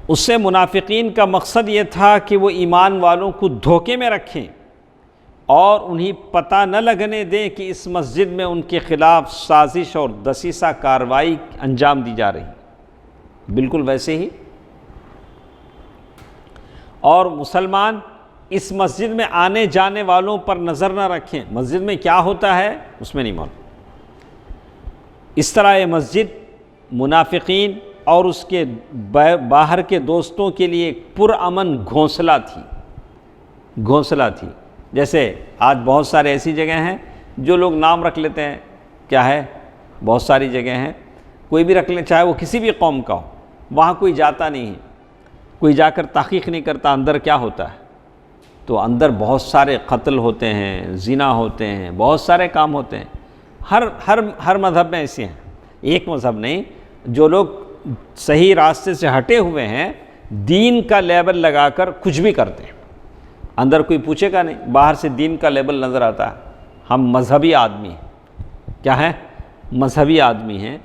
Speaker 1: اس سے منافقین کا مقصد یہ تھا کہ وہ ایمان والوں کو دھوکے میں رکھیں اور انہیں پتہ نہ لگنے دیں کہ اس مسجد میں ان کے خلاف سازش اور دسیسہ کارروائی انجام دی جا رہی. بالکل ویسے ہی. اور مسلمان اس مسجد میں آنے جانے والوں پر نظر نہ رکھیں. مسجد میں کیا ہوتا ہے اس میں نہیں معلوم. اس طرح یہ مسجد منافقین اور اس کے باہر کے دوستوں کے لیے ایک پرامن گھونسلہ تھی. جیسے آج بہت سارے ایسی جگہ ہیں جو لوگ نام رکھ لیتے ہیں. کیا ہے؟ بہت ساری جگہ ہیں، کوئی بھی رکھ لیں، چاہے وہ کسی بھی قوم کا ہو، وہاں کوئی جاتا نہیں ہے، کوئی جا کر تحقیق نہیں کرتا اندر کیا ہوتا ہے. تو اندر بہت سارے قتل ہوتے ہیں، زنا ہوتے ہیں، بہت سارے کام ہوتے ہیں. ہر مذہب میں ایسے ہیں، ایک مذہب نہیں. جو لوگ صحیح راستے سے ہٹے ہوئے ہیں، دین کا لیبل لگا کر کچھ بھی کرتے ہیں. اندر کوئی پوچھے گا نہیں، باہر سے دین کا لیبل نظر آتا ہے. ہم مذہبی آدمی ہیں. کیا ہے؟ مذہبی آدمی ہیں.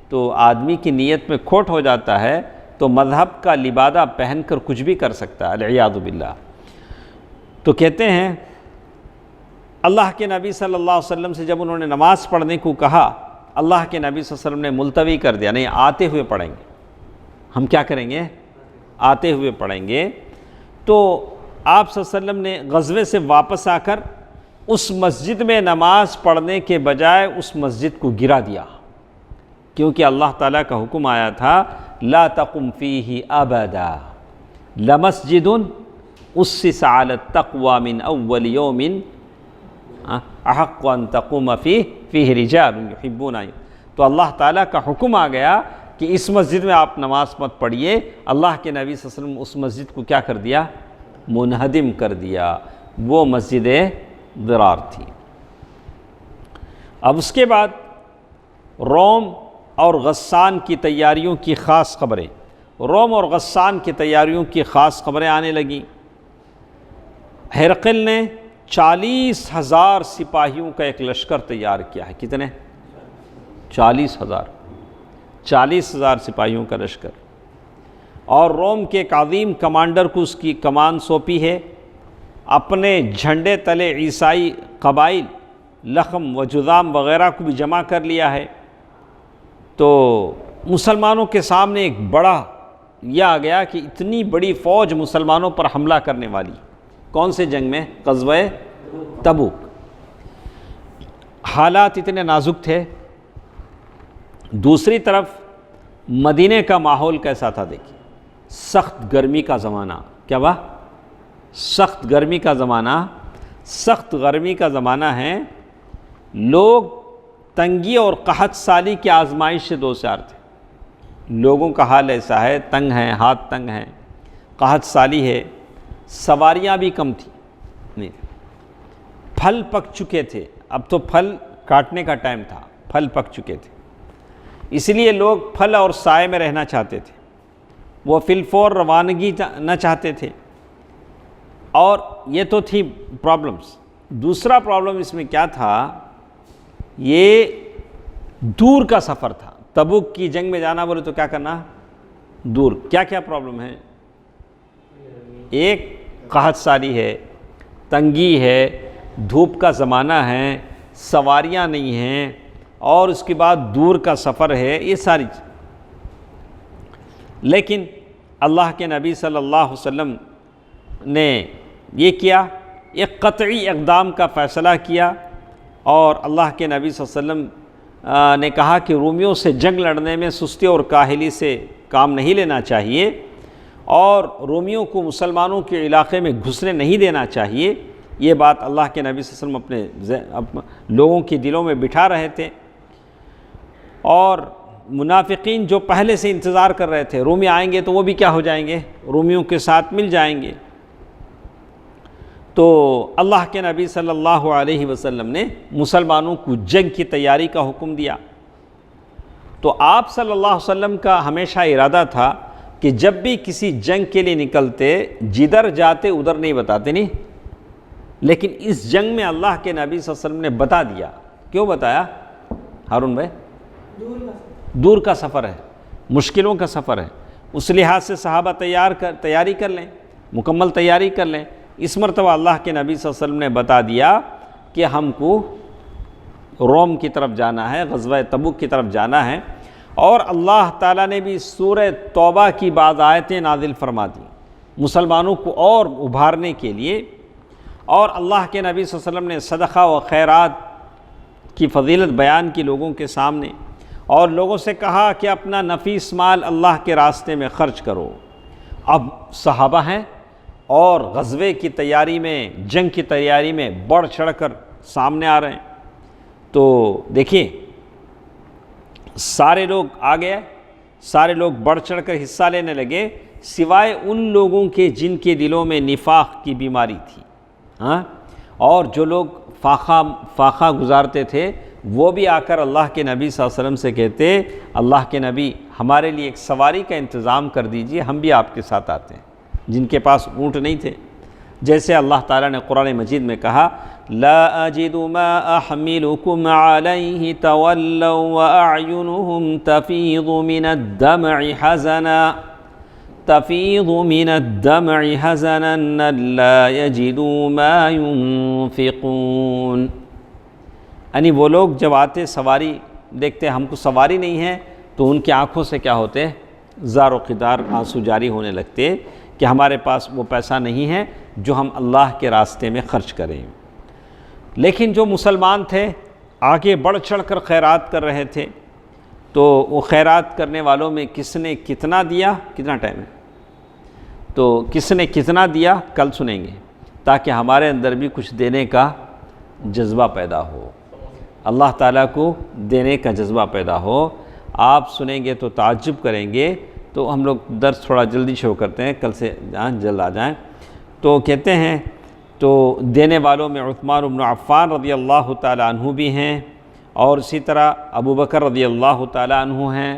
Speaker 1: تو آدمی کی نیت میں کھوٹ ہو جاتا ہے تو مذہب کا لبادہ پہن کر کچھ بھی کر سکتا ہے. العیاذ باللہ. تو کہتے ہیں اللہ کے نبی صلی اللہ علیہ وسلم سے جب انہوں نے نماز پڑھنے کو کہا، اللہ کے نبی صلی اللہ علیہ وسلم نے ملتوی کر دیا. نہیں، آتے ہوئے پڑھیں گے. ہم کیا کریں گے؟ آتے ہوئے پڑھیں گے. تو آپ صلی اللہ علیہ وسلم نے غزوے سے واپس آ کر اس مسجد میں نماز پڑھنے کے بجائے اس مسجد کو گرا دیا، کیونکہ اللہ تعالیٰ کا حکم آیا تھا لا تقم فیہ ابدا لمسجد اسس علی التقوی من اول یوم احق ان تقوم فیہ رجال یحبون. تو اللہ تعالیٰ کا حکم آ گیا کہ اس مسجد میں آپ نماز مت پڑھیے، اللہ کے نبی صلی اللہ علیہ وسلم اس مسجد کو کیا کر دیا؟ منہدم کر دیا۔ وہ مسجد ضرار تھی۔ اب اس کے بعد روم اور غسان کی تیاریوں کی خاص خبریں، روم اور غسان کی تیاریوں کی خاص خبریں آنے لگیں۔ ہرقل نے 40,000 سپاہیوں کا ایک لشکر تیار کیا ہے۔ کتنے؟ 40,000 سپاہیوں کا لشکر، اور روم کے ایک عظیم کمانڈر کو اس کی کمان سونپی ہے۔ اپنے جھنڈے تلے عیسائی قبائل لخم و جذام وغیرہ کو بھی جمع کر لیا ہے۔ تو مسلمانوں کے سامنے ایک بڑا یہ آ گیا کہ اتنی بڑی فوج مسلمانوں پر حملہ کرنے والی۔ کون سے جنگ میں؟ غزوہ تبوک۔ حالات اتنے نازک تھے۔ دوسری طرف مدینے کا ماحول کیسا تھا دیکھیے، سخت گرمی کا زمانہ۔ کیا ہوا؟ سخت گرمی کا زمانہ۔ سخت گرمی کا زمانہ ہے۔ لوگ تنگی اور قحط سالی کی آزمائش سے دوچار تھے۔ لوگوں کا حال ایسا ہے، تنگ ہیں، ہاتھ تنگ ہیں، قحط سالی ہے، سواریاں بھی کم تھیں، نہیں، پھل پک چکے تھے۔ اب تو پھل کاٹنے کا ٹائم تھا، پھل پک چکے تھے، اس لیے لوگ پھل اور سائے میں رہنا چاہتے تھے۔ وہ فی الفور روانگی نہ چاہتے تھے۔ اور یہ تو تھی پرابلمز۔ دوسرا پرابلم اس میں کیا تھا؟ یہ دور کا سفر تھا۔ تبوک کی جنگ میں جانا بولے تو کیا کرنا؟ دور۔ کیا کیا پرابلم ہے؟ ایک قحط سالی ہے، تنگی ہے، دھوپ کا زمانہ ہے، سواریاں نہیں ہیں، اور اس کے بعد دور کا سفر ہے، یہ ساری چیز۔ لیکن اللہ کے نبی صلی اللہ علیہ وسلم نے یہ کیا، ایک قطعی اقدام کا فیصلہ کیا، اور اللہ کے نبی صلی اللہ علیہ وسلم نے کہا کہ رومیوں سے جنگ لڑنے میں سستی اور کاہلی سے کام نہیں لینا چاہیے، اور رومیوں کو مسلمانوں کے علاقے میں گھسنے نہیں دینا چاہیے۔ یہ بات اللہ کے نبی صلی اللہ علیہ وسلم اپنے لوگوں کے دلوں میں بٹھا رہے تھے۔ اور منافقین جو پہلے سے انتظار کر رہے تھے، رومی آئیں گے تو وہ بھی کیا ہو جائیں گے؟ رومیوں کے ساتھ مل جائیں گے۔ تو اللہ کے نبی صلی اللہ علیہ وسلم نے مسلمانوں کو جنگ کی تیاری کا حکم دیا۔ تو آپ صلی اللہ علیہ وسلم کا ہمیشہ ارادہ تھا کہ جب بھی کسی جنگ کے لیے نکلتے، جدھر جاتے ادھر نہیں بتاتے، نہیں، لیکن اس جنگ میں اللہ کے نبی صلی اللہ علیہ وسلم نے بتا دیا۔ کیوں بتایا ہارون بھائی؟ دور کا سفر ہے، مشکلوں کا سفر ہے، اس لحاظ سے صحابہ تیاری کر لیں، مکمل تیاری کر لیں۔ اس مرتبہ اللہ کے نبی صلی اللہ علیہ وسلم نے بتا دیا کہ ہم کو روم کی طرف جانا ہے، غزوہ تبوک کی طرف جانا ہے۔ اور اللہ تعالیٰ نے بھی سورہ توبہ کی بعض آیتیں نازل فرما دی مسلمانوں کو اور ابھارنے کے لیے۔ اور اللہ کے نبی صلی اللہ علیہ وسلم نے صدقہ و خیرات کی فضیلت بیان کی لوگوں کے سامنے، اور لوگوں سے کہا کہ اپنا نفیس مال اللہ کے راستے میں خرچ کرو۔ اب صحابہ ہیں اور غزوے کی تیاری میں، جنگ کی تیاری میں بڑھ چڑھ کر سامنے آ رہے ہیں۔ تو دیکھیے سارے لوگ آ گئے، سارے لوگ بڑھ چڑھ کر حصہ لینے لگے، سوائے ان لوگوں کے جن کے دلوں میں نفاق کی بیماری تھی، ہاں، اور جو لوگ فاقہ گزارتے تھے، وہ بھی آ کر اللہ کے نبی صلی اللہ علیہ وسلم سے کہتے، اللہ کے نبی ہمارے لیے ایک سواری کا انتظام کر دیجئے، ہم بھی آپ کے ساتھ آتے ہیں۔ جن کے پاس اونٹ نہیں تھے، جیسے اللہ تعالیٰ نے قرآن مجید میں کہا، لا اجد ما احملکم علیہ تولوا واعینہم تفیض من الدمع حزنا لا یجدوا ما ينفقون۔ یعنی وہ لوگ جب آتے سواری دیکھتے ہم کو سواری نہیں ہے، تو ان کی آنکھوں سے کیا ہوتے؟ زار و قدار آنسو جاری ہونے لگتے کہ ہمارے پاس وہ پیسہ نہیں ہے جو ہم اللہ کے راستے میں خرچ کریں۔ لیکن جو مسلمان تھے آگے بڑھ چڑھ کر خیرات کر رہے تھے، تو وہ خیرات کرنے والوں میں کس نے کتنا دیا، کتنا ٹائم ہے، تو کس نے کتنا دیا کل سنیں گے، تاکہ ہمارے اندر بھی کچھ دینے کا جذبہ پیدا ہو، اللہ تعالیٰ کو دینے کا جذبہ پیدا ہو۔ آپ سنیں گے تو تعجب کریں گے۔ تو ہم لوگ درس تھوڑا جلدی شروع کرتے ہیں، کل سے جلد آ جائیں۔ تو کہتے ہیں تو دینے والوں میں عثمان بن عفان رضی اللہ تعالیٰ عنہ بھی ہیں، اور اسی طرح ابو بکر رضی اللہ تعالیٰ عنہ ہیں،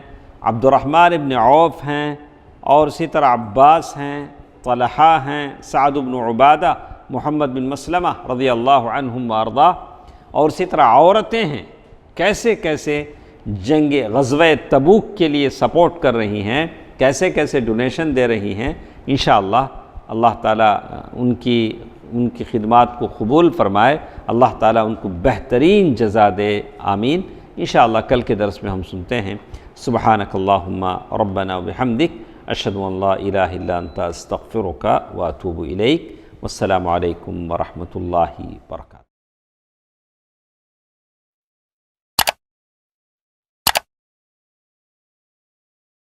Speaker 1: عبد الرحمن بن عوف ہیں، اور اسی طرح عباس ہیں، طلحہ ہیں، سعد بن عبادہ، محمد بن مسلمہ رضی اللہ عنہم وارضاہ، اور اسی طرح عورتیں ہیں، کیسے کیسے جنگ غزوہ تبوک کے لیے سپورٹ کر رہی ہیں، کیسے کیسے ڈونیشن دے رہی ہیں۔ انشاءاللہ اللہ تعالیٰ ان کی خدمات کو قبول فرمائے، اللہ تعالیٰ ان کو بہترین جزا دے، آمین۔ انشاءاللہ کل کے درس میں ہم سنتے ہیں۔ سبحانک اللہم ربنا وبحمدک، اشہد ان لا الہ الا انت استغفرک واتوب الیک۔ والسلام علیکم ورحمۃ اللہ وبرکاتہ۔